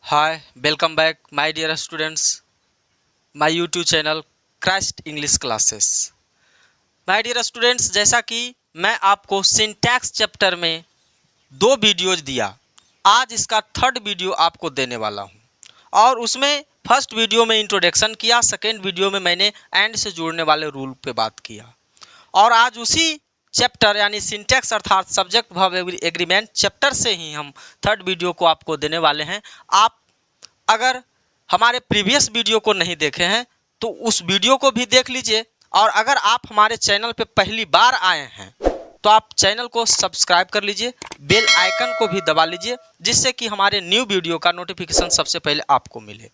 Hi, welcome back, my dear students, my YouTube channel Christ English Classes। My dear students, जैसा कि मैं आपको syntax chapter में 2 videos दिया, आज इसका 3rd वीडियो आपको देने वाला हूं। और उसमें फर्स्ट वीडियो में इंट्रोडक्शन किया, सेकेंड वीडियो में मैंने एंड से जोड़ने वाले रूल पे बात किया। और आज उसी चैप्टर यानी सिंटैक्स अर्थात सब्जेक्ट वर्ब एग्रीमेंट चैप्टर से ही हम 3rd वीडियो को आपको देने वाले हैं। आप अगर हमारे प्रीवियस वीडियो को नहीं देखे हैं तो उस वीडियो को भी देख लीजिए, और अगर आप हमारे चैनल पे पहली बार आए हैं तो आप चैनल को सब्सक्राइब कर लीजिए, बेल आइकन को भी दबा लीजिए, जिससे कि हमारे न्यू वीडियो का नोटिफिकेशन सबसे पहले आपको मिले।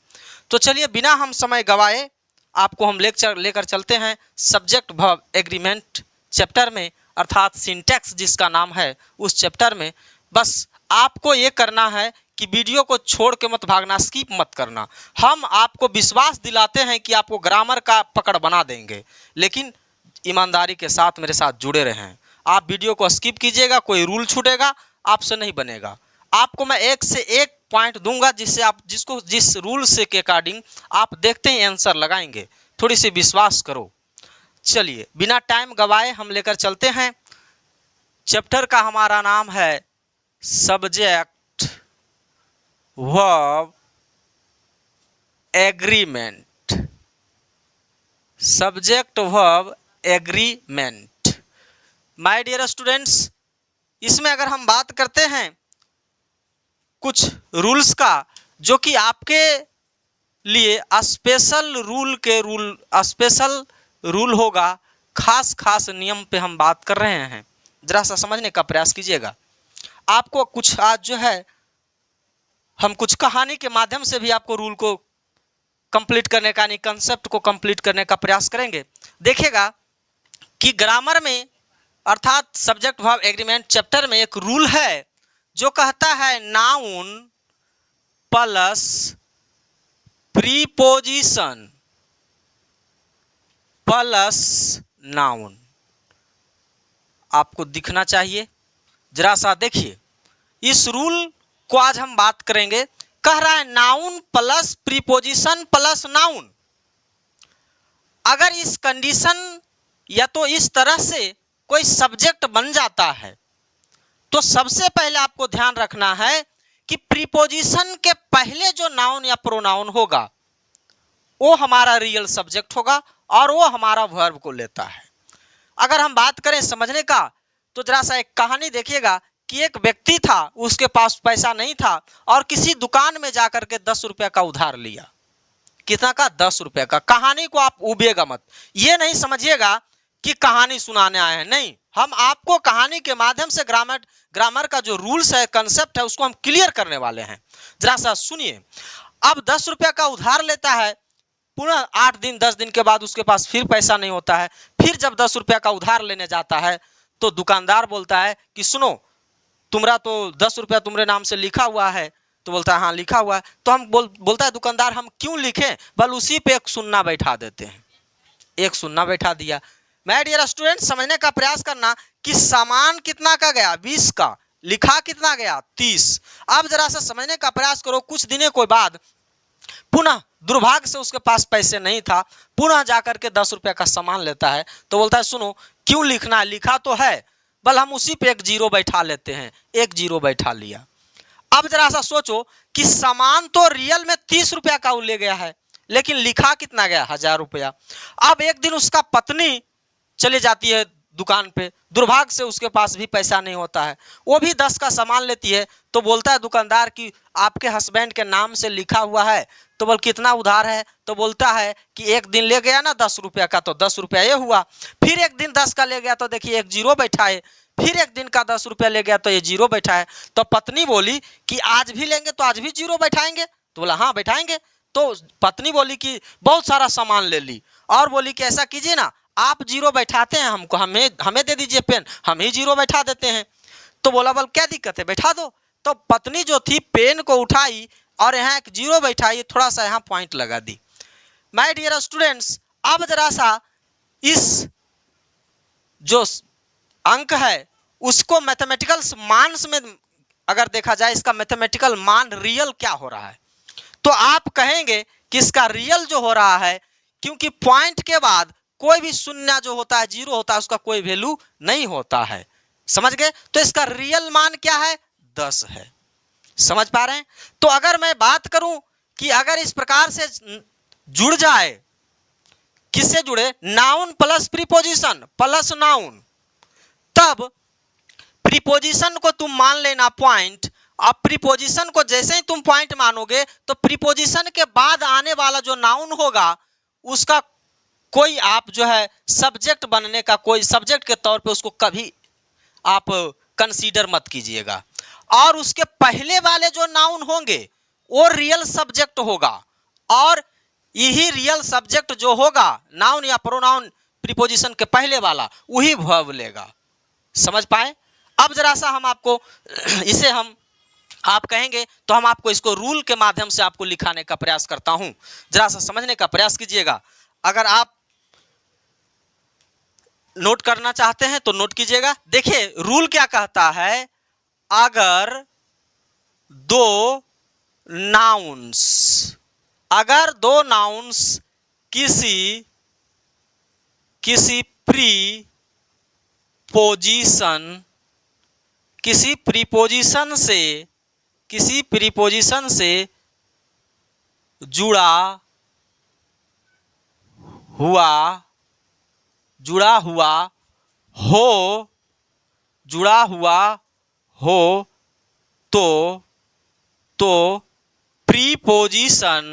तो चलिए बिना हम समय गवाए आपको हम लेक्चर लेकर चलते हैं सब्जेक्ट वर्ब एग्रीमेंट चैप्टर में, अर्थात सिंटैक्स जिसका नाम है उस चैप्टर में। बस आपको ये करना है कि वीडियो को छोड़ के मत भागना, स्किप मत करना। हम आपको विश्वास दिलाते हैं कि आपको ग्रामर का पकड़ बना देंगे, लेकिन ईमानदारी के साथ मेरे साथ जुड़े रहें। आप वीडियो को स्किप कीजिएगा, कोई रूल छूटेगा आपसे नहीं बनेगा। आपको मैं एक से एक पॉइंट दूंगा जिससे आप जिस रूल से के अकॉर्डिंग आप देखते ही आंसर लगाएंगे। थोड़ी सी विश्वास करो। चलिए बिना टाइम गवाए हम लेकर चलते हैं। चैप्टर का हमारा नाम है subject verb agreement. Subject verb agreement. My dear students, इसमें अगर हम बात करते हैं कुछ रूल्स का, जो कि आपके लिए स्पेशल रूल होगा, खास नियम पे हम बात कर रहे हैं। जरा सा समझने का प्रयास कीजिएगा। आपको कुछ आज जो है हम कुछ कहानी के माध्यम से भी आपको रूल को कंप्लीट करने का, यानी कंसेप्ट को कंप्लीट करने का प्रयास करेंगे। देखिएगा कि ग्रामर में अर्थात सब्जेक्ट वर्ब एग्रीमेंट चैप्टर में एक रूल है जो कहता है noun plus preposition plus noun. आपको दिखना चाहिए, जरा सा देखिए। इस रूल को आज हम बात करेंगे। कह रहा है noun plus preposition plus noun. अगर इस कंडीशन या तो इस तरह से कोई सब्जेक्ट बन जाता है तो सबसे पहले आपको ध्यान रखना है कि प्रीपोजिशन के पहले जो नाउन या प्रोनाउन होगा वो हमारा रियल सब्जेक्ट होगा और वो हमारा वर्ब को लेता है। अगर हम बात करें समझने का तो जरा सा एक कहानी देखिएगा कि एक व्यक्ति था, उसके पास पैसा नहीं था और किसी दुकान में जाकर के 10 रुपया का उधार लिया। कितना का? 10 रुपया का। कहानी को आप उबिएगा मत, ये नहीं समझिएगा कि कहानी सुनाने आए हैं, नहीं। हम आपको कहानी के माध्यम से ग्रामर का जो रूल्स है, कंसेप्ट है, उसको हम क्लियर करने वाले हैं। जरा सा सुनिए। अब 10 रुपया का उधार लेता है, पुनः 8 दिन 10 दिन के बाद उसके पास फिर पैसा नहीं होता है। फिर जब 10 रुपया का उधार लेने जाता है तो दुकानदार बोलता है कि सुनो, तुम्हारा तो 10 रुपया तुम्हारे नाम से लिखा हुआ है। तो बोलता है हाँ लिखा हुआ है। तो हम बोलता है दुकानदार हम क्यों लिखें, बल उसी पे एक सुन्ना बैठा देते हैं। एक सुन्ना बैठा दिया। माय डियर स्टूडेंट, समझने का प्रयास करना कि सामान कितना का गया? 20 का। लिखा कितना गया? 30। अब जरा सा समझने का प्रयास करो। कुछ दिनों के बाद पुनः दुर्भाग्य से उसके पास पैसे नहीं था, पुनः जाकर के 10 रुपया का सामान लेता है। तो बोलता है सुनो, क्यों लिखना है? लिखा तो है, बल हम उसी पे एक जीरो बैठा लेते हैं। एक जीरो बैठा लिया। अब जरा सा सोचो कि सामान तो रियल में 30 रुपया का ले गया है, लेकिन लिखा कितना गया? 1000 रुपया। अब एक दिन उसका पत्नी चली जाती है दुकान पे, दुर्भाग्य से उसके पास भी पैसा नहीं होता है, वो भी 10 का सामान लेती है। तो बोलता है दुकानदार कि आपके हस्बैंड के नाम से लिखा हुआ है। तो बोल कितना उधार है? तो बोलता है कि एक दिन ले गया ना 10 रुपया का, तो 10 रुपया ये हुआ। फिर एक दिन 10 का ले गया तो देखिए एक जीरो बैठा है। फिर एक दिन का 10 रुपया ले गया तो ये जीरो बैठा है। तो पत्नी बोली कि आज भी लेंगे तो आज भी जीरो बैठाएंगे? तो बोला हाँ बैठाएंगे। तो पत्नी बोली कि बहुत सारा सामान ले ली और बोली कि ऐसा कीजिए ना, आप जीरो बैठाते हैं हमको, हमें दे दीजिए पेन, हम ही जीरो बैठा देते हैं। तो बोला बोल क्या दिक्कत है, बैठा दो। तो पत्नी जो थी पेन को उठाई और यहाँ एक जीरो बैठाई, थोड़ा सा यहाँ पॉइंट लगा दी। माय डियर स्टूडेंट्स, अब जरा सा इस जो अंक है उसको मैथमेटिकल मान में अगर देखा जाए, इसका मैथमेटिकल मान रियल क्या हो रहा है। तो आप कहेंगे कि इसका रियल जो हो रहा है, क्योंकि पॉइंट के बाद कोई भी शून्य जो होता है, जीरो होता है, उसका कोई वैल्यू नहीं होता है। समझ गए? तो इसका रियल मान क्या है? 10 है। समझ पा रहे हैं? तो अगर मैं बात करूं कि अगर इस प्रकार से जुड़ जाए, किससे जुड़े? Noun plus preposition plus noun, तब प्रीपोजिशन को तुम मान लेना पॉइंट। अब प्रीपोजिशन को जैसे ही तुम पॉइंट मानोगे तो प्रीपोजिशन के बाद आने वाला जो नाउन होगा उसका कोई आप जो है सब्जेक्ट बनने का, कोई सब्जेक्ट के तौर पे उसको कभी आप कंसीडर मत कीजिएगा। और उसके पहले वाले जो नाउन होंगे वो रियल सब्जेक्ट होगा, और यही रियल सब्जेक्ट जो होगा नाउन या प्रोनाउन प्रीपोजिशन के पहले वाला, वही वर्ब लेगा। समझ पाए? अब जरा सा हम आपको इसे हम आप कहेंगे तो हम आपको इसको रूल के माध्यम से आपको लिखाने का प्रयास करता हूं, जरा सा समझने का प्रयास कीजिएगा। अगर आप नोट करना चाहते हैं तो नोट कीजिएगा। देखिए रूल क्या कहता है, अगर दो नाउन्स किसी प्रीपोजिशन से जुड़ा हुआ हो तो प्रीपोजिशन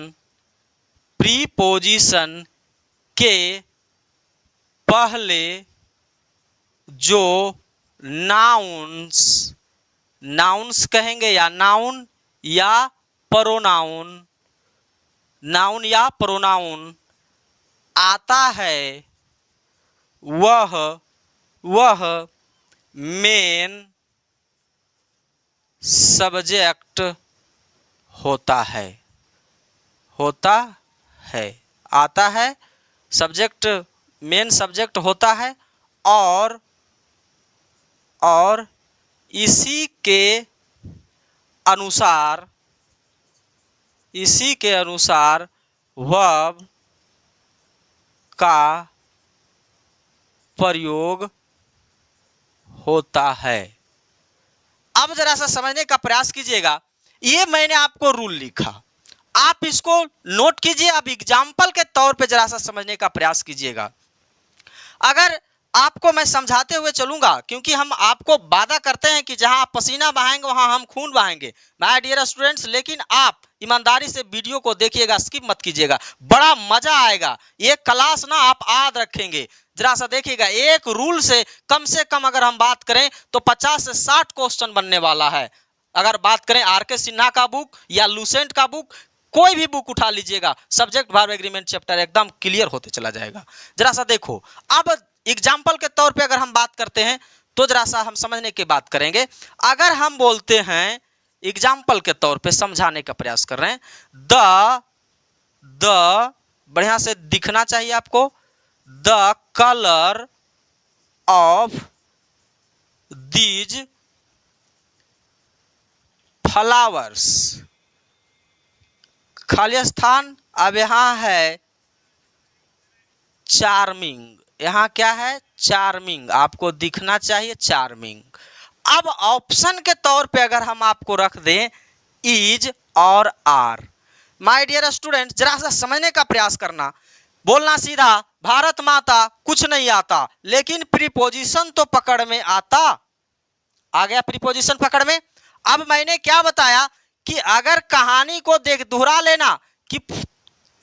के पहले जो नाउन्स कहेंगे या नाउन या प्रोनाउन आता है, वह मेन सब्जेक्ट होता है। आता है, सब्जेक्ट मेन सब्जेक्ट होता है, और इसी के अनुसार वर्ब का प्रयोग होता है। अब जरा सा समझने का प्रयास कीजिएगा। ये मैंने आपको रूल लिखा, आप इसको नोट कीजिए। अब एग्जाम्पल के तौर पे जरा सा समझने का प्रयास कीजिएगा। अगर आपको मैं समझाते हुए चलूंगा, क्योंकि हम आपको वादा करते हैं कि जहां आप पसीना बहाएंगे वहां हम खून बहाएंगे माय डियर स्टूडेंट्स, लेकिन आप ईमानदारी से वीडियो को देखिएगा, स्किप मत कीजिएगा, बड़ा मजा आएगा। ये क्लास ना आप याद रखेंगे। जरा सा देखिएगा, एक रूल से कम अगर हम बात करें तो 50 से 60 क्वेश्चन बनने वाला है। अगर बात करें आर.के. सिन्हा का बुक या लूसेंट का बुक, कोई भी बुक उठा लीजिएगा, सब्जेक्ट वर्ब एग्रीमेंट चैप्टर एकदम क्लियर होते चला जाएगा। जरा सा देखो, अब एग्जाम्पल के तौर पे अगर हम बात करते हैं तो जरा सा हम समझने की बात करेंगे। अगर हम बोलते हैं एग्जाम्पल के तौर पे समझाने का प्रयास कर रहे हैं, द बढ़िया से दिखना चाहिए आपको, the colour of these flowers, खाली स्थान, अब यहां है चार्मिंग, यहां क्या है? चार्मिंग, आपको दिखना चाहिए चार्मिंग। अब ऑप्शन के तौर पे अगर हम आपको रख दें इज और आर, माय डियर स्टूडेंट जरा सा समझने का प्रयास करना। बोलना सीधा, भारत माता कुछ नहीं आता, लेकिन प्रीपोजिशन तो पकड़ में आता। आ गया प्रीपोजिशन पकड़ में। अब मैंने क्या बताया कि अगर कहानी को दोहरा लेना कि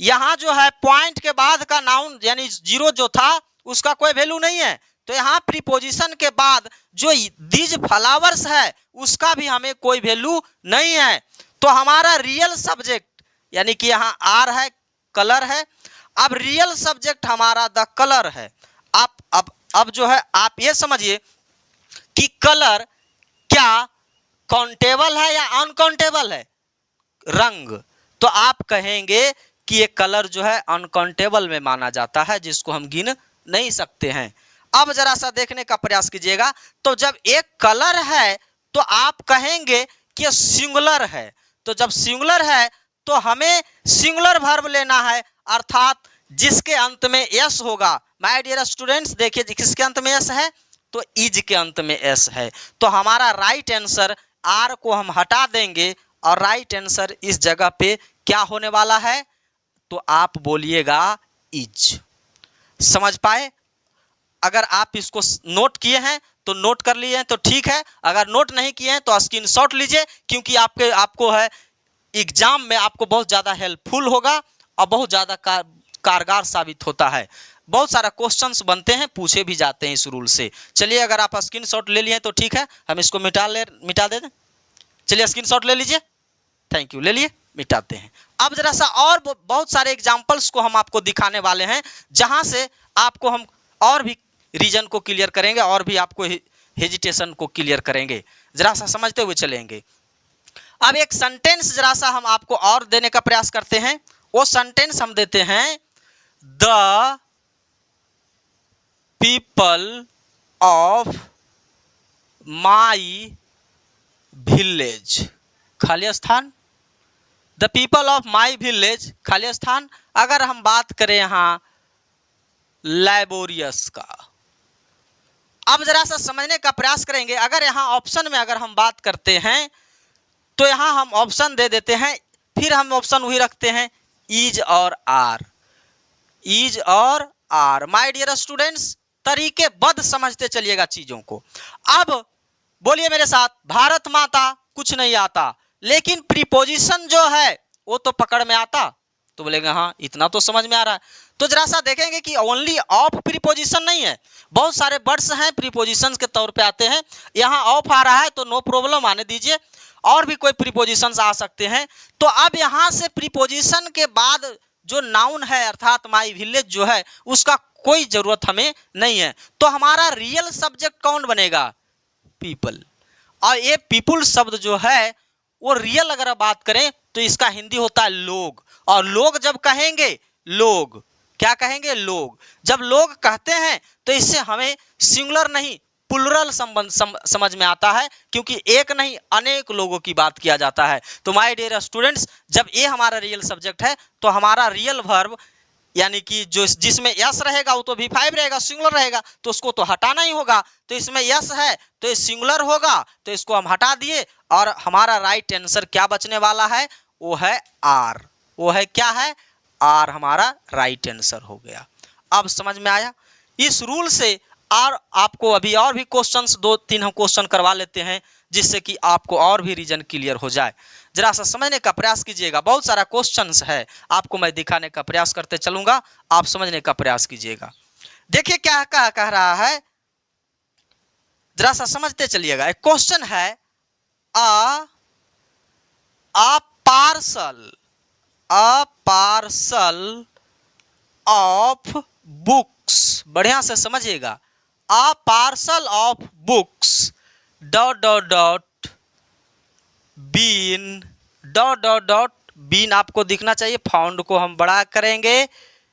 यहां जो है पॉइंट के बाद का नाउन यानी जीरो जो था उसका कोई वैल्यू नहीं है, तो यहाँ प्रीपोजिशन के बाद जो दीज फ्लावर्स है उसका भी हमें कोई वैल्यू नहीं है। तो हमारा रियल सब्जेक्ट यानी कि यहाँ आर है, कलर है। अब रियल सब्जेक्ट हमारा द कलर है। आप अब जो है आप ये समझिए कि कलर क्या काउंटेबल है या अनकाउंटेबल है? रंग। तो आप कहेंगे कि ये कलर जो है अनकाउंटेबल में माना जाता है, जिसको हम गिन नहीं सकते हैं। अब जरा सा देखने का प्रयास कीजिएगा, तो जब एक कलर है तो आप कहेंगे कि सिंगुलर है। तो जब सिंगुलर है तो हमें सिंगुलर वर्ब लेना है, अर्थात जिसके अंत में एस होगा। माय डियर स्टूडेंट्स, देखिए किसके अंत में एस है, तो इज के अंत में एस है। तो हमारा राइट आंसर, आर को हम हटा देंगे और राइट आंसर इस जगह पे क्या होने वाला है, तो आप बोलिएगा इज। समझ पाए? अगर आप इसको नोट किए हैं तो नोट कर लिए हैं तो ठीक है, अगर नोट नहीं किए हैं तो स्क्रीनशॉट लीजिए, क्योंकि आपको है एग्जाम में आपको बहुत ज्यादा हेल्पफुल होगा और बहुत ज्यादा कारगर साबित होता है। बहुत सारा क्वेश्चंस बनते हैं, पूछे भी जाते हैं इस रूल से। चलिए, अगर आप स्क्रीनशॉट ले लिए तो ठीक है, हम इसको मिटा दे दें। चलिए स्क्रीनशॉट ले लीजिए, थैंक यू, ले लिए, मिटाते हैं। अब जरा सा और बहुत सारे एग्जाम्पल्स को हम आपको दिखाने वाले हैं, जहां से आपको हम और भी रीजन को क्लियर करेंगे और भी आपको हेजिटेशन को क्लियर करेंगे। जरा सा समझते हुए चलेंगे। अब एक सेंटेंस जरा सा हम आपको और देने का प्रयास करते हैं। वो सेंटेंस हम देते हैं, the people of my village, खाली स्थान। The people of my village, खाली स्थान। अगर हम बात करें यहां लैबोरियस का, अब जरा सा समझने का प्रयास करेंगे। अगर यहां ऑप्शन में अगर हम बात करते हैं तो यहां हम ऑप्शन दे देते हैं, फिर हम ऑप्शन वही रखते हैं, इज और आर, इज और आर। माय डियर स्टूडेंट्स, तरीकेबद्ध समझते चलिएगा चीजों को। अब बोलिए मेरे साथ, भारत माता कुछ नहीं आता, लेकिन प्रीपोजिशन जो है वो तो पकड़ में आता। तो बोलेंगे हाँ, इतना तो समझ में आ रहा है। तो जरा सा देखेंगे कि ओनली ऑफ प्रीपोजिशन नहीं है, बहुत सारे वर्ड्स हैं प्रीपोजिशन के तौर पे आते हैं। यहाँ ऑफ आ रहा है तो नो प्रॉब्लम, आने दीजिए, और भी कोई प्रीपोजिशंस आ सकते हैं। तो अब यहाँ से प्रीपोजिशन के बाद जो नाउन है अर्थात माई विलेज जो है, उसका कोई जरूरत हमें नहीं है। तो हमारा रियल सब्जेक्ट कौन बनेगा, पीपल। और ये पीपुल शब्द जो है वो रियल अगर बात करें तो इसका हिंदी होता है लोग। और लोग जब कहेंगे, लोग क्या कहेंगे, लोग। जब लोग कहते हैं तो इससे हमें सिंगुलर नहीं प्लुरल संबंध समझ में आता है, क्योंकि एक नहीं अनेक लोगों की बात किया जाता है। तो माय डियर स्टूडेंट्स, जब ये हमारा रियल सब्जेक्ट है तो हमारा रियल वर्ब यानी कि जो जिसमें यस रहेगा वो तो V5 रहेगा, सिंगुलर रहेगा, तो उसको तो हटाना ही होगा। तो इसमें यस है तो ये सिंगुलर होगा, तो इसको हम हटा दिए और हमारा राइट आंसर क्या बचने वाला है, वो है आर। वो है क्या है, आर हमारा राइट आंसर हो गया। अब समझ में आया? इस रूल से और आपको अभी और भी क्वेश्चंस 2-3 हम क्वेश्चन करवा लेते हैं, जिससे कि आपको और भी रीजन क्लियर हो जाए। जरा सा समझने का प्रयास कीजिएगा, बहुत सारा क्वेश्चंस है, आपको मैं दिखाने का प्रयास करते चलूंगा, आप समझने का प्रयास कीजिएगा। देखिए क्या कह रहा है, जरा सा समझते चलिएगा। एक क्वेश्चन है, अ पार्सल ऑफ बुक्स, बढ़िया से समझिएगा, a parcel of books been आपको दिखना चाहिए, फाउंड को हम बड़ा करेंगे,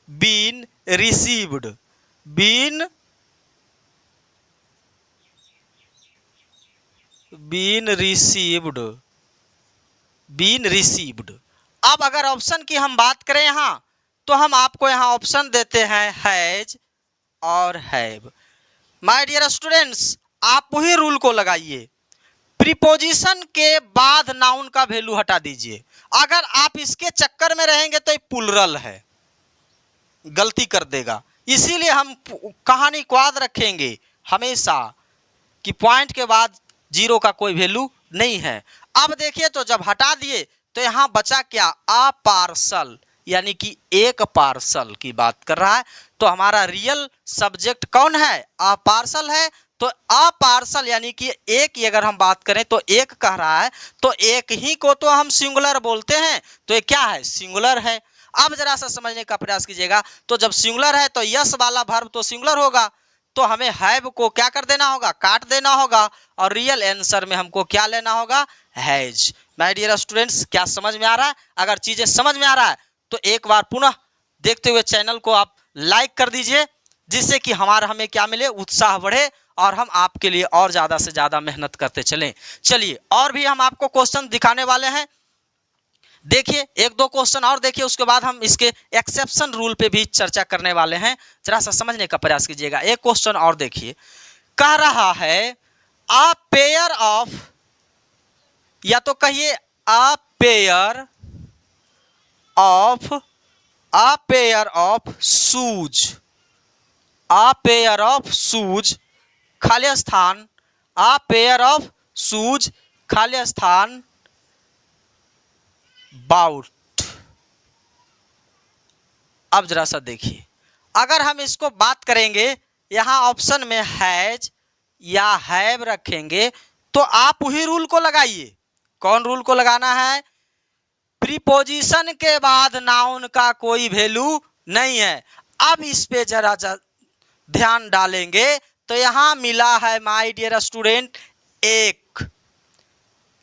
बीन रिसीव्ड, बीन रिसीव्ड। अब अगर ऑप्शन की हम बात करें यहां, तो हम आपको यहां ऑप्शन देते हैं हैज और हैव। माय डियर स्टूडेंट्स, आप वही रूल को लगाइए, प्रीपोजिशन के बाद नाउन का वैल्यू हटा दीजिए। अगर आप इसके चक्कर में रहेंगे तो ये प्लुरल है, गलती कर देगा। इसीलिए हम कहानी को याद रखेंगे हमेशा कि पॉइंट के बाद जीरो का कोई वैल्यू नहीं है। अब देखिए, तो जब हटा दिए तो यहां बचा क्या, अ पार्सल, यानी कि एक पार्सल की बात कर रहा है। तो हमारा रियल सब्जेक्ट कौन है, अ पार्सल है। तो अ पार्सल यानी कि एक ही अगर हम बात करें तो एक कह रहा है, तो एक ही को तो हम सिंगुलर बोलते हैं, तो ये क्या है, सिंगुलर है। अब जरा सा समझने का प्रयास कीजिएगा, तो जब सिंगुलर है तो यस वाला वर्ब तो सिंगुलर होगा, तो हमें हैव को क्या कर देना होगा, काट देना होगा, और रियल आंसर में हमको क्या लेना होगा, हैज। माय डियर स्टूडेंट्स, क्या समझ में आ रहा है? अगर चीजें समझ में आ रहा है तो एक बार पुनः देखते हुए चैनल को आप लाइक कर दीजिए, जिससे कि हमें क्या मिले, उत्साह बढ़े और हम आपके लिए और ज्यादा से ज्यादा मेहनत करते चलें। चलिए और भी हम आपको क्वेश्चन दिखाने वाले हैं। देखिए एक दो क्वेश्चन और देखिए, उसके बाद हम इसके एक्सेप्शन रूल पे भी चर्चा करने वाले हैं। जरा सा समझने का प्रयास कीजिएगा। एक क्वेश्चन और देखिए, कह रहा है अ पेयर ऑफ, या तो कहिए a pair of shoes, a pair of shoes खाली स्थान, अ पेयर ऑफ शूज खाली स्थान बाउट। अब जरा सा देखिए, अगर हम इसको बात करेंगे, यहां ऑप्शन में हैज या हैव रखेंगे, तो आप वही रूल को लगाइए। कौन रूल को लगाना है? प्रीपोजिशन के बाद नाउन का कोई वैल्यू नहीं है। अब इस पे जरा ध्यान डालेंगे तो यहां मिला है माय डियर स्टूडेंट एक।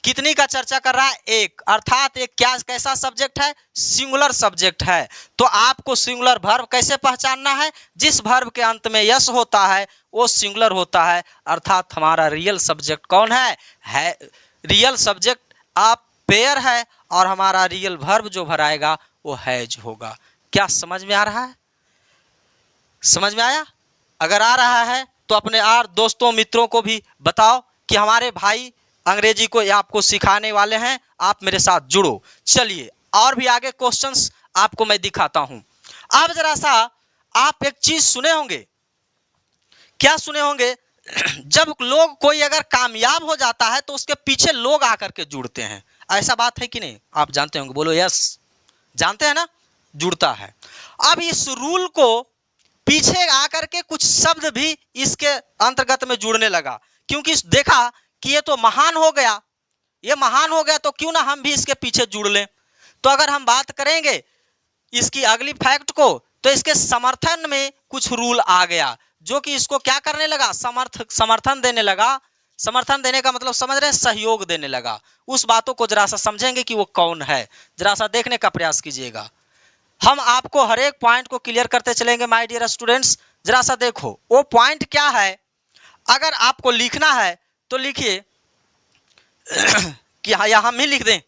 कितनी का चर्चा कर रहा है? एक। अर्थात एक क्या कैसा सब्जेक्ट है? सिंगुलर सब्जेक्ट है। तो आपको सिंगुलर वर्ब कैसे पहचानना है? जिस वर्ब के अंत में यस होता है वो सिंगुलर होता है। अर्थात हमारा रियल सब्जेक्ट कौन है? रियल सब्जेक्ट आप पेयर है और हमारा रियल वर्ब जो भराएगा वो हैज होगा। क्या समझ में आ रहा है? समझ में आया? अगर आ रहा है तो अपने और दोस्तों मित्रों को भी बताओ कि हमारे भाई अंग्रेजी को आपको सिखाने वाले हैं, आप मेरे साथ जुड़ो। चलिए और भी आगे क्वेश्चंस आपको मैं दिखाता हूं। अब जरा सा आप एक चीज सुने होंगे। क्या सुने होंगे? जब लोग कोई अगर कामयाब हो जाता है तो उसके पीछे लोग आकर के जुड़ते हैं। ऐसा बात है कि नहीं? आप जानते होंगे, बोलो यस। जानते हैं ना? जुड़ता है। अब इस रूल को पीछे आकर के कुछ शब्द भी इसके अंतर्गत में जुड़ने लगा, क्योंकि देखा कि ये तो महान हो गया, ये महान हो गया, तो क्यों ना हम भी इसके पीछे जुड़ लें। तो अगर हम बात करेंगे इसकी अगली फैक्ट को, तो इसके समर्थन में कुछ रूल आ गया जो कि इसको क्या करने लगा? समर्थन देने लगा। समर्थन देने का मतलब समझ रहे हैं? सहयोग देने लगा। उस बातों को जरा सा समझेंगे कि वो कौन है, जरा सा देखने का प्रयास कीजिएगा। हम आपको हर एक पॉइंट को क्लियर करते चलेंगे माय डियर स्टूडेंट्स। जरा सा देखो वो पॉइंट क्या है। अगर आपको लिखना है तो लिखिए कि या हम ही लिख दें,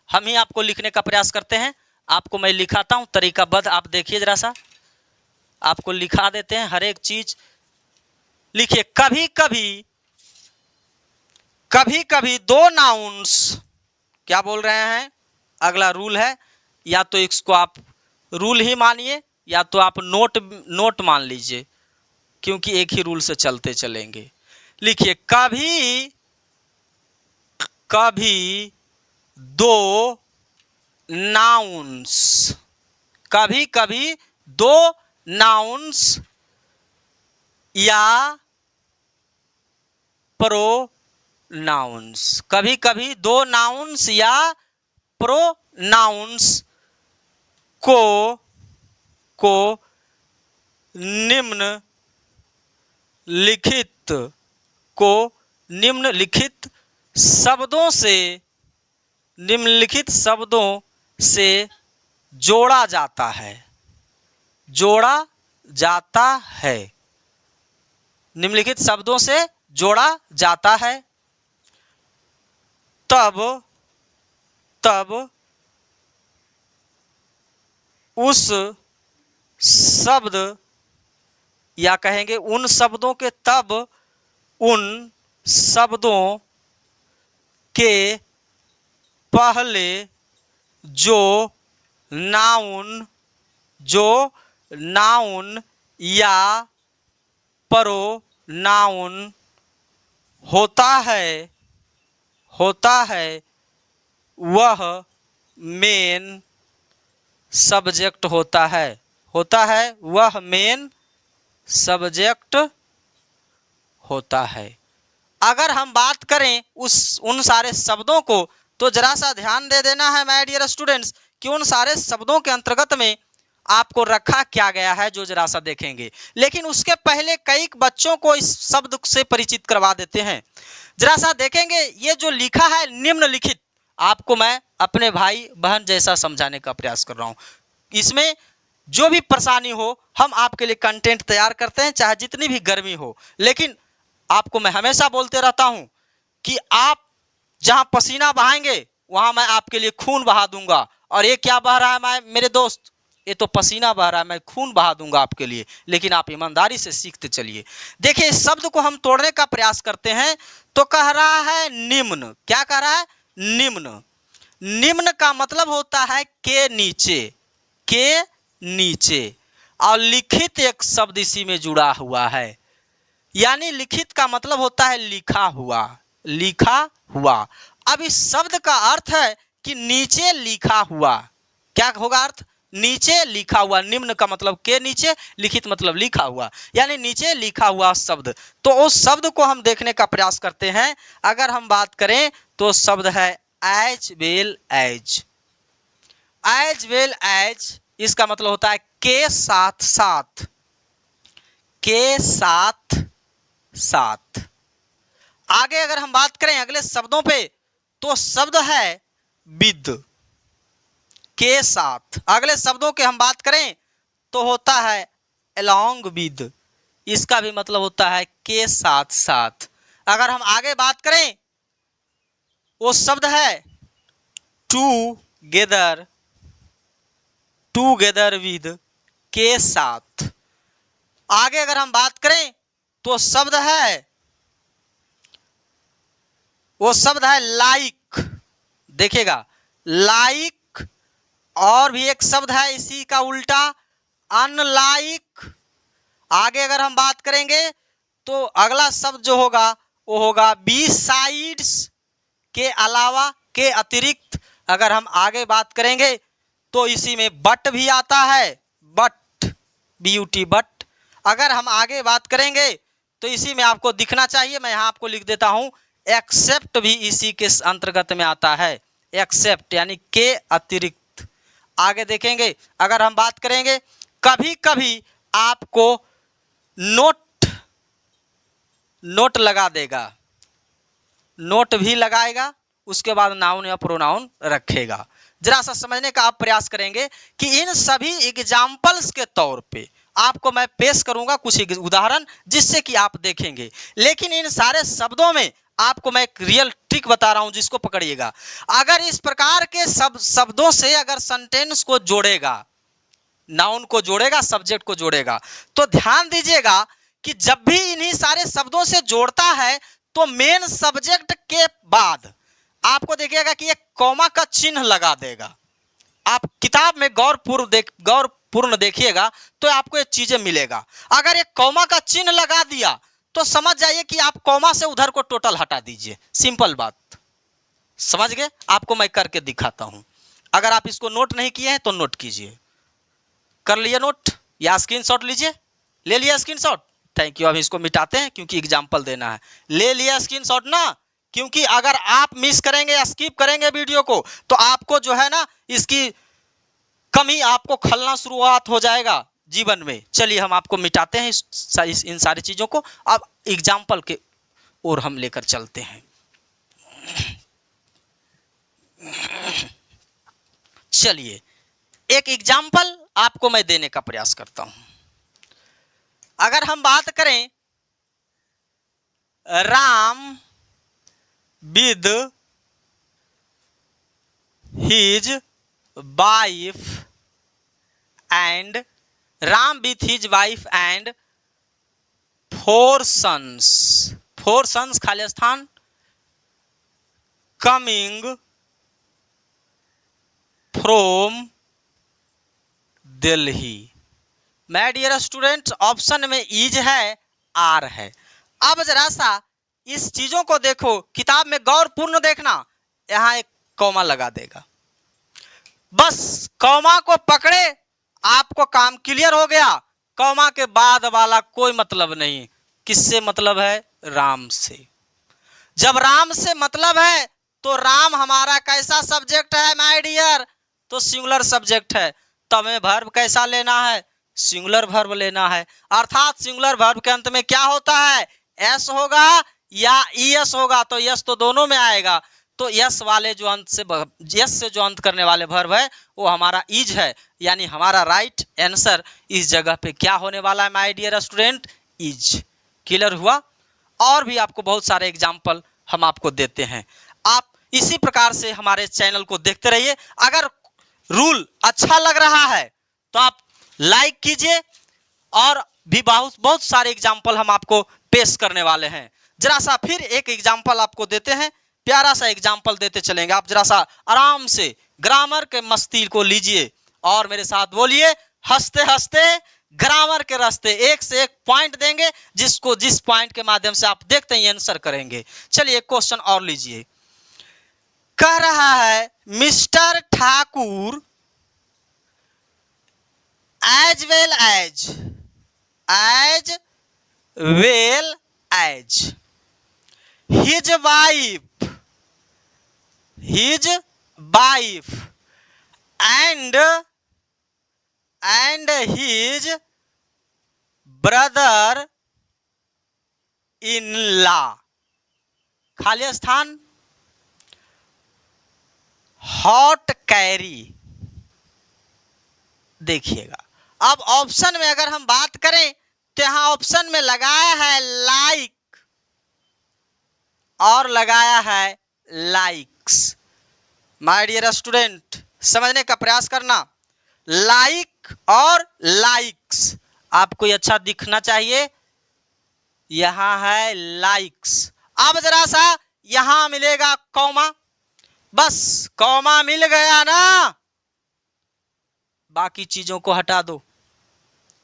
हम ही आपको लिखने का प्रयास करते हैं। आपको मैं लिखाता हूं तरीकाबद्ध, आप देखिए जरा सा, आपको लिखा देते हैं हर एक चीज। लिखिए कभी कभी दो नाउन्स, क्या बोल रहे हैं? अगला रूल है, या तो इसको आप रूल ही मानिए या तो आप नोट मान लीजिए, क्योंकि एक ही रूल से चलते चलेंगे। लिखिए कभी दो नाउन्स, कभी दो नाउन्स या प्रोनाउंस, कभी दो नाउन्स या प्रोनाउंस को निम्नलिखित शब्दों से जोड़ा जाता है। निम्नलिखित शब्दों से जोड़ा जाता है। तब उस शब्द, या कहेंगे उन शब्दों के, तब उन शब्दों के पहले जो नाउन या प्रोनाउन होता है वह मेन सब्जेक्ट होता है। वह मेन सब्जेक्ट होता है। अगर हम बात करें उन सारे शब्दों को, तो जरा सा ध्यान दे देना है माय डियर स्टूडेंट्स कि उन सारे शब्दों के अंतर्गत में आपको रखा क्या गया है, जो जरा सा देखेंगे। लेकिन उसके पहले कई बच्चों को इस शब्द से परिचित करवा देते हैं। जरा सा देखेंगे, ये जो लिखा है निम्नलिखित, आपको मैं अपने भाई बहन जैसा समझाने का प्रयास कर रहा हूं। इसमें जो भी परेशानी हो, हम आपके लिए कंटेंट तैयार करते हैं, चाहे जितनी भी गर्मी हो। लेकिन आपको मैं हमेशा बोलते रहता हूं कि आप जहां पसीना बहाएंगे वहां मैं आपके लिए खून बहा दूंगा। और ये क्या बह रहा है मेरे दोस्त, ये तो पसीना बह रहा है, मैं खून बहा दूंगा आपके लिए, लेकिन आप ईमानदारी से सीखते चलिए। देखिए इस शब्द को हम तोड़ने का प्रयास करते हैं तो कह रहा है निम्न। क्या कह रहा है? निम्न। निम्न का मतलब होता है के नीचे, के नीचे, और लिखित एक शब्द इसी में जुड़ा हुआ है, यानी लिखित का मतलब होता है लिखा हुआ, लिखा हुआ। अब इस शब्द का अर्थ है कि नीचे लिखा हुआ। क्या होगा अर्थ? नीचे लिखा हुआ। निम्न का मतलब के नीचे, लिखित मतलब लिखा हुआ, यानी नीचे लिखा हुआ शब्द। तो उस शब्द को हम देखने का प्रयास करते हैं। अगर हम बात करें तो शब्द है as well as. As well as इसका मतलब होता है के साथ साथ, के साथ साथ। आगे अगर हम बात करें अगले शब्दों पे तो शब्द है विद, के साथ। अगले शब्दों के हम बात करें तो होता है along with, इसका भी मतलब होता है के साथ साथ। अगर हम आगे बात करें वो शब्द है टूगेदर, टूगेदर विद, के साथ। आगे अगर हम बात करें तो शब्द है, वो शब्द है लाइक। देखिएगा लाइक, और भी एक शब्द है इसी का उल्टा अनलाइक। आगे अगर हम बात करेंगे तो अगला शब्द जो होगा वो होगा बिसाइड्स, के अलावा, के अतिरिक्त। अगर हम आगे बात करेंगे तो इसी में बट भी आता है, बट, ब्यूटी बट। अगर हम आगे बात करेंगे तो इसी में आपको दिखना चाहिए, मैं यहाँ आपको लिख देता हूँ, एक्सेप्ट भी इसी के अंतर्गत में आता है, एक्सेप्ट यानी के अतिरिक्त। आगे देखेंगे अगर हम बात करेंगे, कभी कभी आपको नोट, नोट लगा देगा, नोट भी लगाएगा, उसके बाद नाउन या प्रोनाउन रखेगा। जरा सा समझने का आप प्रयास करेंगे कि इन सभी एग्जाम्पल्स के तौर पे आपको मैं पेश करूंगा कुछ उदाहरण, जिससे कि आप देखेंगे। लेकिन इन सारे शब्दों में आपको मैं एक रियल ट्रिक बता रहा हूं, जिसको पकड़िएगा। अगर इस प्रकार के शब्दों से अगर सेंटेंस को जोड़ेगा, नाउन को जोड़ेगा, सब्जेक्ट को जोड़ेगा, तो ध्यान दीजिएगा कि जब भी इन्हीं सारे शब्दों से जोड़ता है तो मेन सब्जेक्ट के बाद आपको देखिएगा कि एक कॉमा का चिन्ह लगा देगा। आप किताब में गौरपूर्ण देखिएगा तो आपको ये चीजें मिलेगा। अगर एक कॉमा का चिन्ह लगा दिया तो समझ जाइए कि आप कॉमा से उधर को टोटल हटा दीजिए। सिंपल बात, समझ गए? आपको मैं करके दिखाता हूं। अगर आप इसको नोट नहीं किए हैं तो नोट कीजिए। कर लिए नोट या स्क्रीनशॉट लीजिए? ले लिया स्क्रीनशॉट? Thank you. अब इसको मिटाते हैं क्योंकि एग्जाम्पल देना है। ले लिया स्क्रीनशॉट ना? क्योंकि अगर आप मिस करेंगे या स्किप करेंगे वीडियो को तो आपको जो है ना इसकी कमी आपको खलना शुरुआत हो जाएगा जीवन में। चलिए हम आपको मिटाते हैं इन सारी चीजों को। अब एग्जाम्पल के ओर हम लेकर चलते हैं। चलिए एक एग्जाम्पल आपको मैं देने का प्रयास करता हूं। अगर हम बात करें Ram with his wife and, Ram with his wife and 4 sons, 4 sons खाली स्थान, coming from Delhi. My dear student, option में इज है, आर है। अब जरा सा इस चीजों को देखो, किताब में गौरपूर्ण देखना, यहां एक कॉमा लगा देगा। बस कॉमा को पकड़े, आपको काम क्लियर हो गया। कॉमा के बाद वाला कोई मतलब नहीं। किससे मतलब है? राम से। जब राम से मतलब है तो राम हमारा कैसा सब्जेक्ट है माय डियर? तो सिंगुलर सब्जेक्ट है। तब वर्ब कैसा लेना है? सिंगुलर वर्ब लेना है। अर्थात सिंगुलर वर्ब के अंत में क्या होता है? एस होगा या ईएस होगा। तो यस तो दोनों में आएगा। तो यस वाले जो अंत से, यस से जो अंत करने वाले वर्ब है वो हमारा इज है, यानी हमारा राइट आंसर इस जगह पे क्या होने वाला है my dear student? Is. Clear हुआ? और भी आपको बहुत सारे एग्जाम्पल हम आपको देते हैं। आप इसी प्रकार से हमारे चैनल को देखते रहिए। अगर रूल अच्छा लग रहा है तो आप लाइक कीजिए, और भी बहुत बहुत सारे एग्जाम्पल हम आपको पेश करने वाले हैं। जरा सा फिर एक एग्जाम्पल आपको देते हैं, प्यारा सा एग्जाम्पल देते चलेंगे। आप जरा सा आराम से ग्रामर के मस्ती को लीजिए और मेरे साथ बोलिए, हंसते हंसते ग्रामर के रास्ते। एक से एक पॉइंट देंगे, जिसको जिस पॉइंट के माध्यम से आप देखते ही आंसर करेंगे। चलिए एक क्वेश्चन और लीजिए। कह रहा है mister Thakur as well as his wife and his brother in law, खाली स्थान हॉट कैरी। देखिएगा, अब ऑप्शन में अगर हम बात करें तो यहां ऑप्शन में लगाया है लाइक और लगाया है लाइक्स। माय डियर स्टूडेंट, समझने का प्रयास करना। लाइक और लाइक्स आपको अच्छा दिखना चाहिए, यहां है लाइक्स। अब जरा सा यहां मिलेगा कॉमा, बस कॉमा मिल गया ना, बाकी चीजों को हटा दो,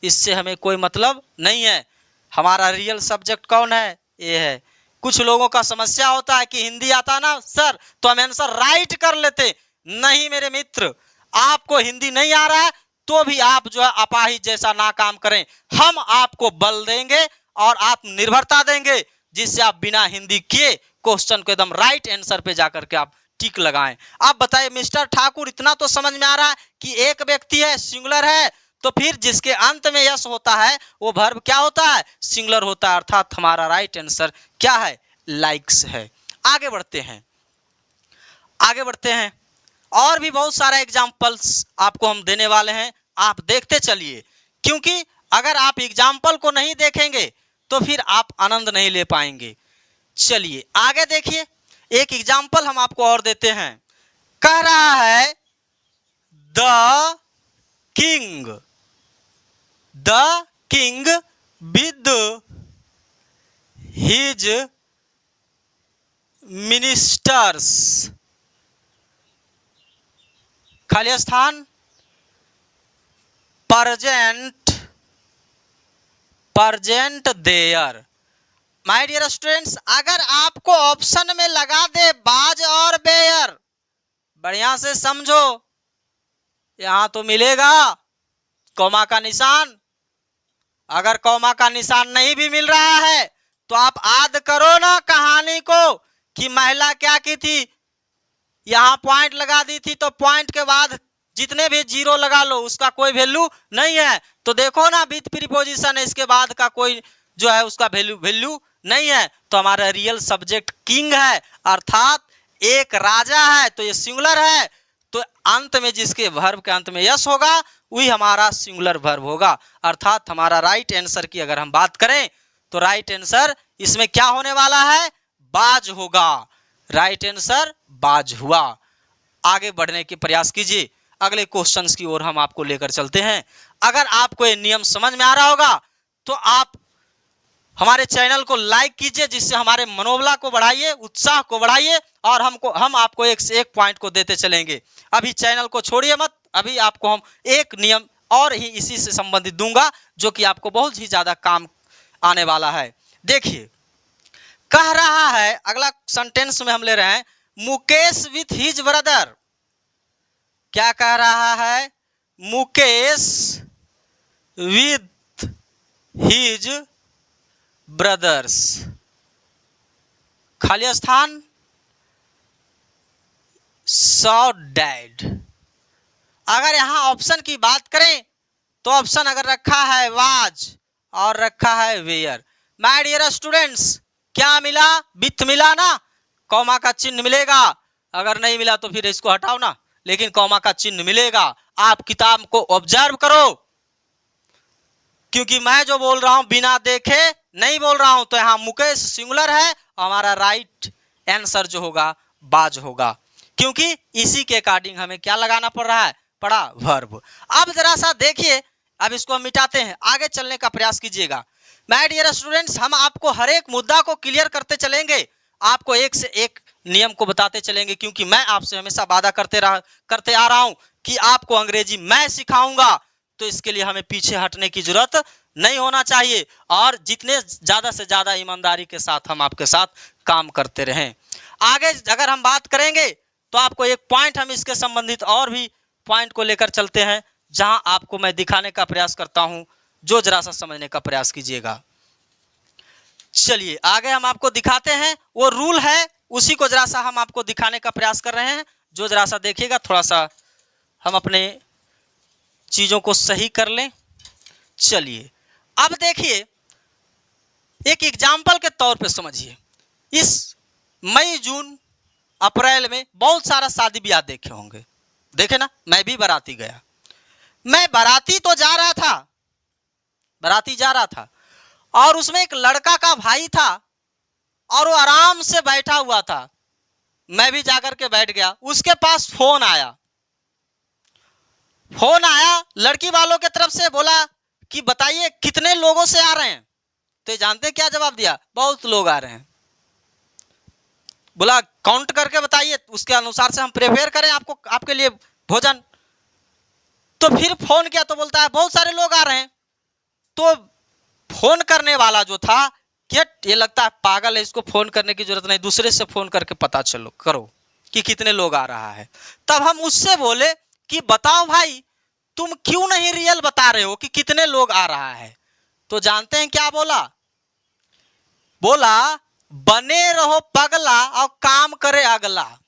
इससे हमें कोई मतलब नहीं है। हमारा रियल सब्जेक्ट कौन है? ये है। कुछ लोगों का समस्या होता है कि हिंदी आता ना सर तो हम आंसर राइट कर लेते। नहीं मेरे मित्र, आपको हिंदी नहीं आ रहा है तो भी आप जो है अपाहिज जैसा ना काम करें। हम आपको बल देंगे और आत्मनिर्भरता देंगे, जिससे आप बिना हिंदी किए क्वेश्चन को एकदम राइट आंसर पे जाकर के आप टिक लगाएं। आप बताइए मिस्टर ठाकुर, इतना तो समझ में आ रहा है कि एक व्यक्ति है, सिंगुलर है, तो फिर जिसके अंत में यस होता है वो वर्ब क्या होता है? सिंगुलर होता है। अर्थात हमारा राइट आंसर क्या है? लाइक्स है। आगे बढ़ते हैं, आगे बढ़ते हैं। और भी बहुत सारे एग्जाम्पल्स आपको हम देने वाले हैं, आप देखते चलिए, क्योंकि अगर आप एग्जाम्पल को नहीं देखेंगे तो फिर आप आनंद नहीं ले पाएंगे। चलिए आगे देखिए, एक एग्जाम्पल हम आपको और देते हैं। कह रहा है the king with his ministers, खाली स्थान present there. My dear students, अगर आपको ऑप्शन में लगा दे बाज और बेयर, बढ़िया से समझो, यहां तो मिलेगा कॉमा का निशान। अगर कॉमा का निशान नहीं भी मिल रहा है तो आप याद करो ना कहानी को कि महिला क्या की थी, यहां पॉइंट लगा दी थी, तो पॉइंट के बाद जितने भी जीरो लगा लो उसका कोई वैल्यू नहीं है। तो देखो ना विथ प्रीपोजिशन है, इसके बाद का कोई जो है उसका वैल्यू नहीं है। तो हमारा रियल सब्जेक्ट किंग है, अर्थात एक राजा है, तो ये सिंगुलर है। तो अंत में जिसके वर्ब के अंत में यस होगा वही हमारा सिंगुलर वर्ब होगा। अर्थात हमारा राइट आंसर की अगर हम बात करें तो राइट आंसर इसमें क्या होने वाला है? बाज होगा। राइट आंसर बाज हुआ। आगे बढ़ने के प्रयास कीजिए, अगले क्वेश्चंस की ओर हम आपको लेकर चलते हैं। अगर आपको ये नियम समझ में आ रहा होगा तो आप हमारे चैनल को लाइक कीजिए, जिससे हमारे मनोबल को बढ़ाइए, उत्साह को बढ़ाइए, और हम आपको एक से एक पॉइंट को देते चलेंगे। अभी चैनल को छोड़िए मत, अभी आपको हम एक नियम और ही इसी से संबंधित दूंगा जो कि आपको बहुत ही ज्यादा काम आने वाला है। देखिए, कह रहा है, अगला सेंटेंस में हम ले रहे हैं मुकेश विथ हिज ब्रदर। क्या कह रहा है? मुकेश विथ हिज ब्रदर्स, खाली स्थान सॉ डैड। अगर यहां ऑप्शन की बात करें तो ऑप्शन अगर रखा है वाज और रखा है वेयर। माय डियर स्टूडेंट्स, क्या मिला? विथ मिला ना, कॉमा का चिन्ह मिलेगा। अगर नहीं मिला तो फिर इसको हटाओ ना, लेकिन कॉमा का चिन्ह मिलेगा। आप किताब को ऑब्जर्व करो, क्योंकि मैं जो बोल रहा हूं बिना देखे नहीं बोल रहा हूं। तो यहां मुकेश सिंगुलर है, हमारा राइट आंसर जो होगा बाज होगा, क्योंकि इसी के अकॉर्डिंग हमें क्या लगाना पड़ रहा है? पड़ा वर्ब। अब जरा सा देखिए, अब इसको हम मिटाते हैं, आगे चलने का प्रयास कीजिएगा। माय डियर स्टूडेंट्स, हम आपको हर एक मुद्दा को क्लियर करते चलेंगे, आपको एक से एक नियम को बताते चलेंगे, क्योंकि मैं आपसे हमेशा वादा करते आ रहा हूं कि आपको अंग्रेजी मैं सिखाऊंगा, तो इसके लिए हमें पीछे हटने की जरूरत नहीं होना चाहिए, और जितने ज्यादा से ज्यादा ईमानदारी के साथ हम आपके साथ काम करते रहें। आगे अगर हम बात करेंगे तो आपको एक पॉइंट हम इसके संबंधित और भी पॉइंट को लेकर चलते हैं, जहां आपको मैं दिखाने का प्रयास करता हूं, जो जरा सा समझने का प्रयास कीजिएगा। चलिए आगे हम आपको दिखाते हैं, वो रूल है उसी को जरा सा हम आपको दिखाने का प्रयास कर रहे हैं, जो जरा सा देखिएगा, थोड़ा सा हम अपने चीजों को सही कर लें। चलिए अब देखिए, एक एग्जाम्पल के तौर पे समझिए, इस मई जून अप्रैल में बहुत सारा शादी ब्याह देखे होंगे, देखे ना, मैं भी बाराती गया, मैं बाराती तो जा रहा था, बाराती जा रहा था, और उसमें एक लड़का का भाई था और वो आराम से बैठा हुआ था, मैं भी जाकर के बैठ गया, उसके पास फोन आया, फोन आया लड़की वालों के तरफ से, बोला कि बताइए कितने लोगों से आ रहे हैं, तो जानते क्या जवाब दिया, बहुत लोग आ रहे हैं। बोला काउंट करके बताइए, उसके अनुसार से हम प्रिपेयर करें आपको, आपके लिए भोजन। तो फिर फोन किया तो बोलता है बहुत सारे लोग आ रहे हैं। तो फोन करने वाला जो था, क्या ये लगता है पागल है, इसको फोन करने की जरूरत नहीं, दूसरे से फोन करके पता चलो करो कि कितने लोग आ रहा है। तब हम उससे बोले कि बताओ भाई, तुम क्यों नहीं रियल बता रहे हो कि कितने लोग आ रहा है। तो जानते हैं क्या बोला, बोला बने रहो पगला और काम करे अगला।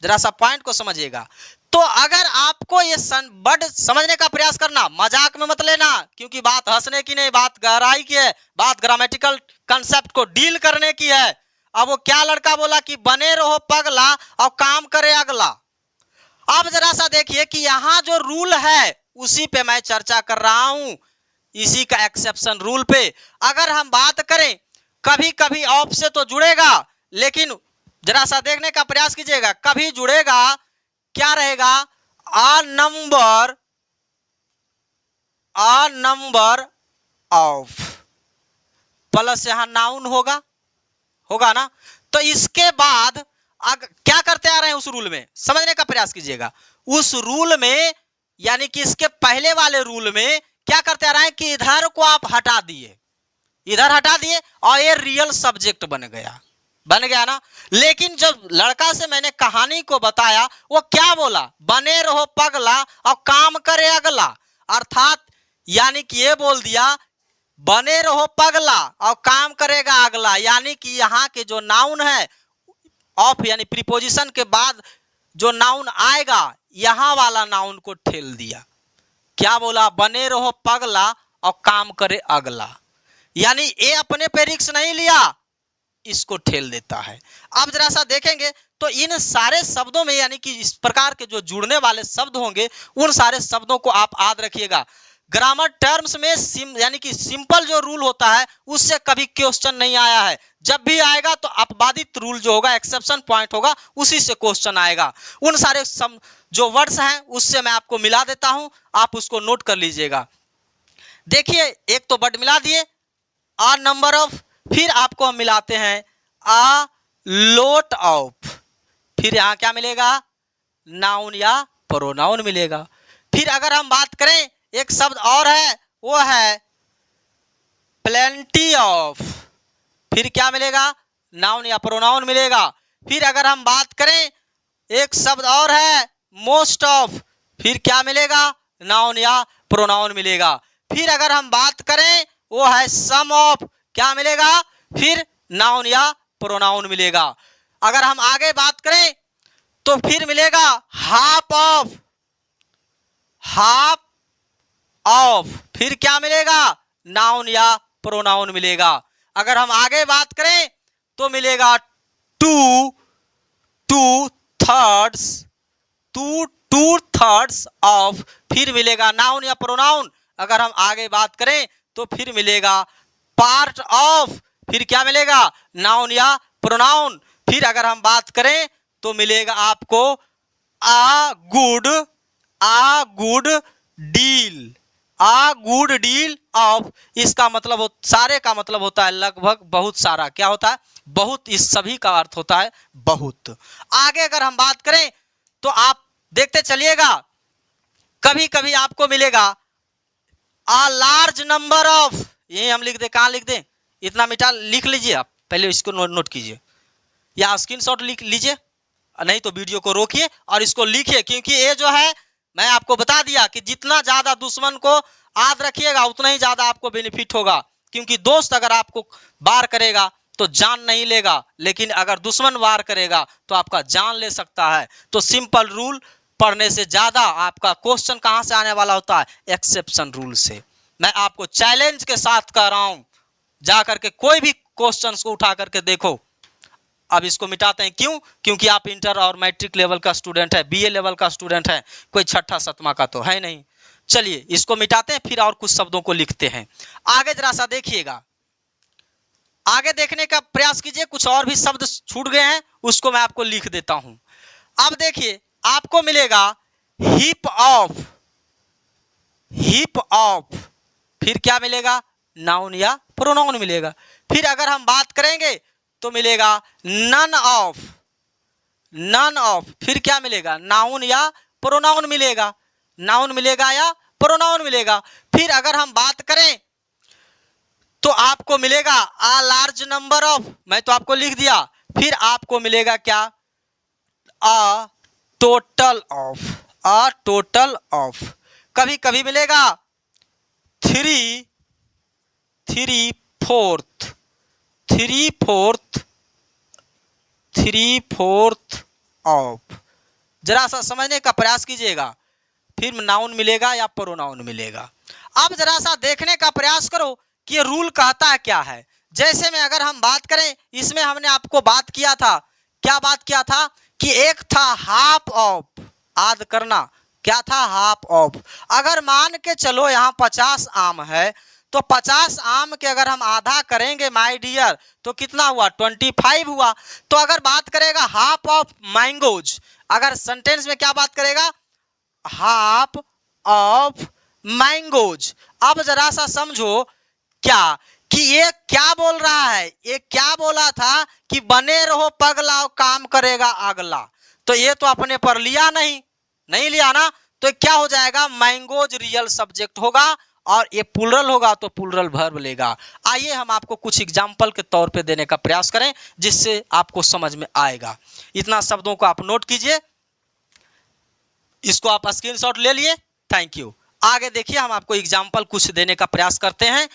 जरा सा पॉइंट को समझिएगा। तो अगर आपको ये वर्ड समझने का प्रयास करना, मजाक में मत लेना, क्योंकि बात हंसने की नहीं, बात गहराई की है, बात ग्रामेटिकल कंसेप्ट को डील करने की है। अब वो क्या लड़का बोला कि बने रहो पगला और काम करे अगला। अब जरा सा देखिए कि यहां जो रूल है उसी पे मैं चर्चा कर रहा हूं, इसी का एक्सेप्शन रूल पे। अगर हम बात करें, कभी कभी ऑफ से तो जुड़ेगा, लेकिन जरा सा देखने का प्रयास कीजिएगा, कभी जुड़ेगा क्या रहेगा, आ नंबर ऑफ प्लस यहां नाउन होगा ना। तो इसके बाद क्या करते आ रहे हैं उस रूल में, समझने का प्रयास कीजिएगा। उस रूल में यानी कि इसके पहले वाले रूल में क्या करते आ रहे हैं कि इधर को आप हटा दिए, इधर हटा दिए और ये रियल सब्जेक्ट बन गया ना। लेकिन जब लड़का से मैंने कहानी को बताया, वो क्या बोला, बने रहो पगला और काम करे अगला। अर्थात यानी कि ये बोल दिया बने रहो पगला और काम करेगा अगला, यानी कि यहाँ के जो नाउन है ऑफ यानी प्रीपोजिशन के बाद जो नाउन आएगा, यहां वाला नाउन को ठेल दिया। क्या बोला, बने रहो पगला और काम करे अगला, यानी ये अपने पे रिस्क नहीं लिया, इसको ठेल देता है। अब जरा सा देखेंगे तो इन सारे शब्दों में यानी कि इस प्रकार के जो जुड़ने वाले शब्द होंगे, उन सारे शब्दों को आप याद रखिएगा। ग्रामर टर्म्स में यानी कि सिंपल जो रूल होता है उससे कभी क्वेश्चन नहीं आया है, जब भी आएगा तो अपवादित रूल जो होगा, एक्सेप्शन पॉइंट होगा, उसी से क्वेश्चन आएगा। उन सारे जो वर्ड्स हैं उससे मैं आपको मिला देता हूं, आप उसको नोट कर लीजिएगा। देखिए एक तो वर्ड मिला दिए, आ नंबर ऑफ, फिर आपको हम मिलाते हैं आ लोट ऑफ, फिर यहां क्या मिलेगा, नाउन या प्रोनाउन मिलेगा। फिर अगर हम बात करें, एक शब्द और है, वो है प्लेंटी ऑफ, फिर क्या मिलेगा, नाउन या प्रोनाउन मिलेगा। फिर अगर हम बात करें, एक शब्द और है मोस्ट ऑफ, फिर क्या मिलेगा, नाउन या प्रोनाउन मिलेगा। फिर अगर हम बात करें, वो है सम ऑफ, क्या मिलेगा, फिर नाउन या प्रोनाउन मिलेगा। अगर हम आगे बात करें तो फिर मिलेगा हाफ ऑफ, फिर क्या मिलेगा, नाउन या प्रोनाउन मिलेगा। अगर हम आगे बात करें तो मिलेगा टू थर्ड्स ऑफ, फिर मिलेगा नाउन या प्रोनाउन। अगर हम आगे बात करें तो फिर मिलेगा पार्ट ऑफ, फिर क्या मिलेगा, नाउन या प्रोनाउन। फिर अगर हम बात करें तो मिलेगा आपको a good a good deal, a good deal of, इसका मतलब सारे का मतलब होता है लगभग, बहुत सारा क्या होता है, बहुत, इस सभी का अर्थ होता है बहुत। आगे अगर हम बात करें तो आप देखते चलिएगा, कभी कभी आपको मिलेगा आ लार्ज नंबर ऑफ, ये हम लिख दे, कहां लिख दें, इतना मिटा लिख लीजिए, आप पहले इसको नोट कीजिए या स्क्रीनशॉट लिख लीजिए, नहीं तो वीडियो को रोकिए और इसको लिखिए, क्योंकि ये जो है मैं आपको बता दिया कि जितना ज्यादा दुश्मन को याद रखिएगा उतना ही ज्यादा आपको बेनिफिट होगा, क्योंकि दोस्त अगर आपको वार करेगा तो जान नहीं लेगा, लेकिन अगर दुश्मन वार करेगा तो आपका जान ले सकता है। तो सिंपल रूल पढ़ने से ज्यादा आपका क्वेश्चन कहां से आने वाला होता है, एक्सेप्शन रूल से। मैं आपको चैलेंज के साथ कह रहा हूं, जाकर के कोई भी क्वेश्चन को उठा करके देखो। अब इसको मिटाते हैं, क्यों, क्योंकि आप इंटर और मैट्रिक लेवल का स्टूडेंट है, बीए लेवल का स्टूडेंट है, कोई छठा सतमा का तो है नहीं। चलिए इसको मिटाते हैं, फिर और कुछ शब्दों को लिखते हैं। आगे जरा सा देखिएगा, आगे देखने का प्रयास कीजिए, कुछ और भी शब्द छूट गए हैं उसको मैं आपको लिख देता हूं। अब देखिए आपको मिलेगा हीप ऑफ, हीप ऑफ, फिर क्या मिलेगा, नाउन या प्रोनाउन मिलेगा। फिर अगर हम बात करेंगे तो मिलेगा नन ऑफ, नन ऑफ, फिर क्या मिलेगा, नाउन या प्रोनाउन मिलेगा, नाउन मिलेगा या प्रोनाउन मिलेगा। फिर अगर हम बात करें तो आपको मिलेगा आ लार्ज नंबर ऑफ, मैं तो आपको लिख दिया। फिर आपको मिलेगा क्या, a total of, a total of. कभी कभी मिलेगा three, three fourth, three fourth, three fourth of, जरा सा समझने का प्रयास कीजिएगा। फिर नाउन मिलेगा या प्रोनाउन मिलेगा। अब जरा सा देखने का प्रयास करो कि ये रूल कहता है क्या है। जैसे में अगर हम बात करें, इसमें हमने आपको बात किया था, क्या बात किया था कि एक था हाफ ऑफ, याद करना क्या था, हाफ ऑफ। अगर मान के चलो यहाँ 50 आम है तो 50 आम के अगर हम आधा करेंगे माय डियर तो कितना हुआ, 25 हुआ। तो अगर बात करेगा हाफ ऑफ मैंगोज, अगर सेंटेंस में क्या बात करेगा, हाफ ऑफ मैंगोज। अब जरा सा समझो क्या कि ये क्या बोल रहा है, ये क्या बोला था कि बने रहो पगला काम करेगा अगला। तो ये तो अपने पर लिया नहीं लिया ना, तो क्या हो जाएगा, मैंगोज रियल सब्जेक्ट होगा और ये प्लूरल होगा तो प्लूरल वर्ब लेगा। आइए हम आपको कुछ एग्जांपल के तौर पे देने का प्रयास करें जिससे आपको समझ में आएगा। इतना शब्दों को आप नोट कीजिए, इसको आप स्क्रीनशॉट ले लिए, थैंक यू। आगे देखिए हम आपको एग्जांपल कुछ देने का प्रयास करते हैं,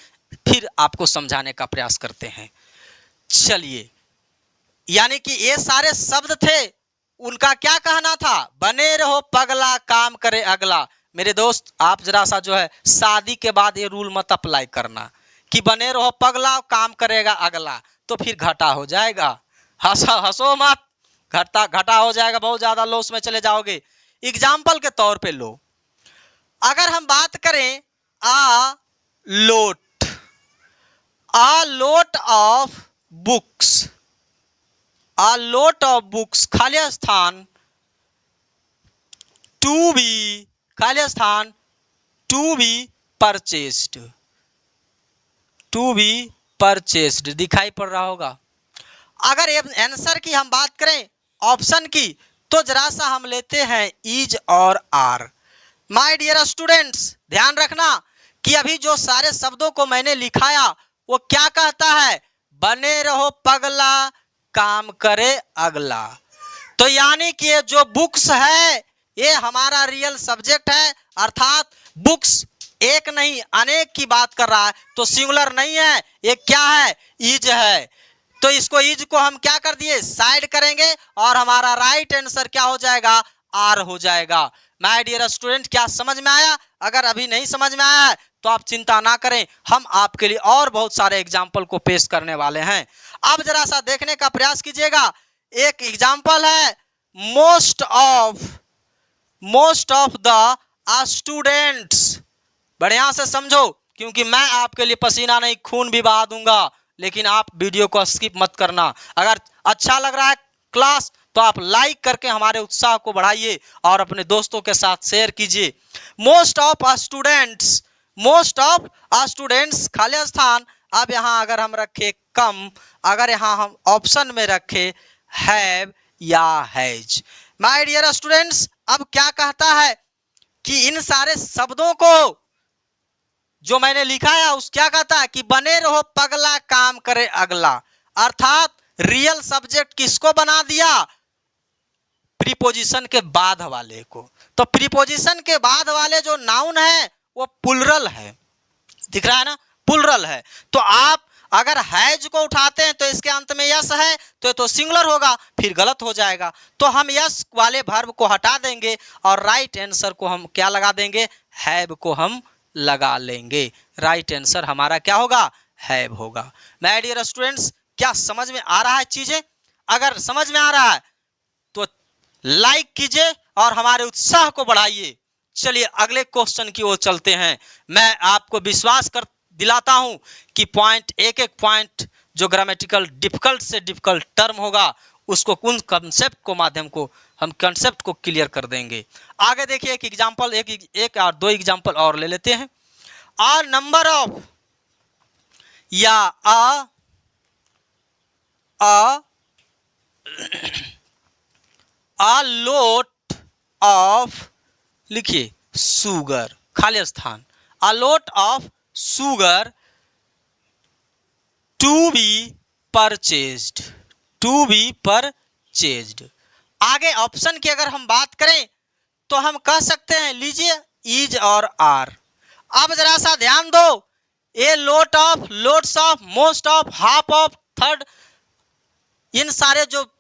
फिर आपको समझाने का प्रयास करते हैं। चलिए, यानी कि ये सारे शब्द थे, उनका क्या कहना था, बने रहो पगला काम करे अगला। मेरे दोस्त आप जरा सा जो है शादी के बाद ये रूल मत अप्लाई करना कि बने रहो पगला काम करेगा अगला, तो फिर घाटा हो जाएगा। हंसो मत, घाटा हो जाएगा, बहुत ज्यादा लॉस में चले जाओगे। एग्जाम्पल के तौर पे लो, अगर हम बात करें a lot of books, a lot of books, खाली स्थान टू बी, खाली स्थान to be purchased, to be purchased दिखाई पड़ रहा होगा। अगर आंसर की हम बात करें ऑप्शन की, तो जरा सा हम लेते हैं इज और आर। माय डियर स्टूडेंट्स ध्यान रखना कि अभी जो सारे शब्दों को मैंने लिखाया वो क्या कहता है, बने रहो पगला काम करे अगला। तो यानी कि ये जो बुक्स है ये हमारा रियल सब्जेक्ट है, अर्थात बुक्स एक नहीं अनेक की बात कर रहा है, तो सिंगुलर नहीं है, ये क्या है, इज है। तो इसको इज को हम क्या कर दिए, साइड करेंगे और हमारा राइट आंसर क्या हो जाएगा, आर हो जाएगा। माय डियर स्टूडेंट क्या समझ में आया? अगर अभी नहीं समझ में आया है तो आप चिंता ना करें, हम आपके लिए और बहुत सारे एग्जाम्पल को पेश करने वाले हैं। अब जरा सा देखने का प्रयास कीजिएगा, एक एग्जाम्पल है मोस्ट ऑफ द स्टूडेंट्स। बढ़िया से समझो क्योंकि मैं आपके लिए पसीना नहीं खून भी बहा दूंगा, लेकिन आप वीडियो को स्किप मत करना। अगर अच्छा लग रहा है क्लास तो आप लाइक करके हमारे उत्साह को बढ़ाइए और अपने दोस्तों के साथ शेयर कीजिए। मोस्ट ऑफ स्टूडेंट्स खाली स्थान, अब यहाँ अगर हम रखे कम, अगर यहाँ हम ऑप्शन में रखे हैव या हैज। माय डियर स्टूडेंट्स, अब क्या कहता है कि इन सारे शब्दों को जो मैंने लिखा है उस क्या कहता है कि बने रहो पगला काम करे अगला, अर्थात रियल सब्जेक्ट किसको बना दिया, प्रीपोजिशन के बाद वाले को। तो प्रीपोजिशन के बाद वाले जो नाउन है वो प्लुरल है, दिख रहा है ना, प्लुरल है। तो आप अगर हैज को उठाते हैं तो इसके अंत में यस है तो सिंगुलर होगा, फिर गलत हो जाएगा। तो हम यस वाले वर्ब को हटा देंगे और राइट आंसर को हम क्या लगा देंगे, हैव को हम लगा लेंगे। राइट आंसर हमारा क्या होगा, हैव होगा। माय डियर स्टूडेंट्स, क्या समझ में आ रहा है चीजें? अगर समझ में आ रहा है तो लाइक कीजिए और हमारे उत्साह को बढ़ाइए। चलिए अगले क्वेश्चन की ओर चलते हैं। मैं आपको विश्वास कर दिलाता हूं कि पॉइंट एक एक पॉइंट जो ग्रामेटिकल डिफिकल्ट से डिफिकल्ट टर्म होगा उसको उन कंसेप्ट को माध्यम को हम कंसेप्ट को क्लियर कर देंगे। आगे देखिए एक एग्जांपल, एक और दो एग्जांपल और ले लेते हैं। आ नंबर ऑफ या a lot of, लिखिए सुगर, खाली स्थान, a lot of sugar to be purchased, आगे ऑप्शन की अगर हम बात करें तो हम कह सकते हैं, लीजिए इज और आर। अब जरा सा ध्यान दो, a lot of, lots of, most of, half of, third, इन सारे जो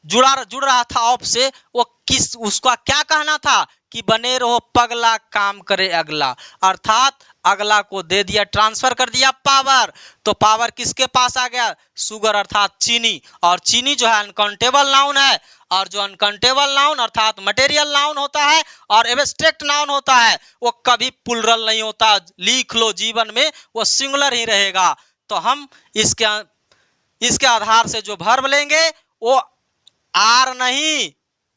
जुड़ रहा था ऑफ से, वो किस उसका क्या कहना था कि बने रहो पगला काम करे अगला, अर्थात अगला को दे दिया, ट्रांसफर कर दिया पावर। तो पावर किसके पास आ गया, सुगर अर्थात चीनी। और चीनी जो है अनकाउंटेबल नाउन है, और जो अनकाउंटेबल नाउन अर्थात मटेरियल नाउन होता है और एब्स्ट्रैक्ट नाउन होता है वो कभी प्लुरल नहीं होता। लिख लो, जीवन में वो सिंगुलर ही रहेगा। तो हम इसके आधार से जो वर्ब लेंगे वो आर नहीं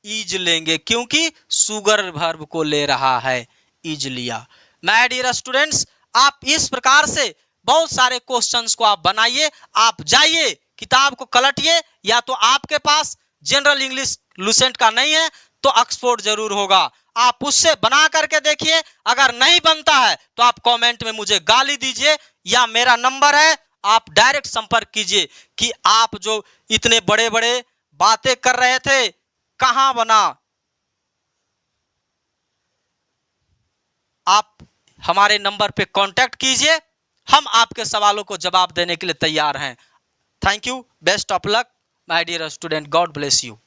इज लेंगे, क्योंकि सुगर वर्ब को ले रहा है, इज लिया। माय डियर स्टूडेंट्स, आप इस प्रकार से बहुत सारे क्वेश्चंस को आप बनाइए। आप जाइए किताब को कलटिए, या तो आपके पास जनरल इंग्लिश लुसेंट का नहीं है तो ऑक्सफोर्ड जरूर होगा, आप उससे बना करके देखिए। अगर नहीं बनता है तो आप कमेंट में मुझे गाली दीजिए, या मेरा नंबर है, आप डायरेक्ट संपर्क कीजिए कि आप जो इतने बड़े बड़े बातें कर रहे थे कहां बना। आप हमारे नंबर पे कांटेक्ट कीजिए, हम आपके सवालों को जवाब देने के लिए तैयार हैं। Thank you, best of luck my dear student, God bless you.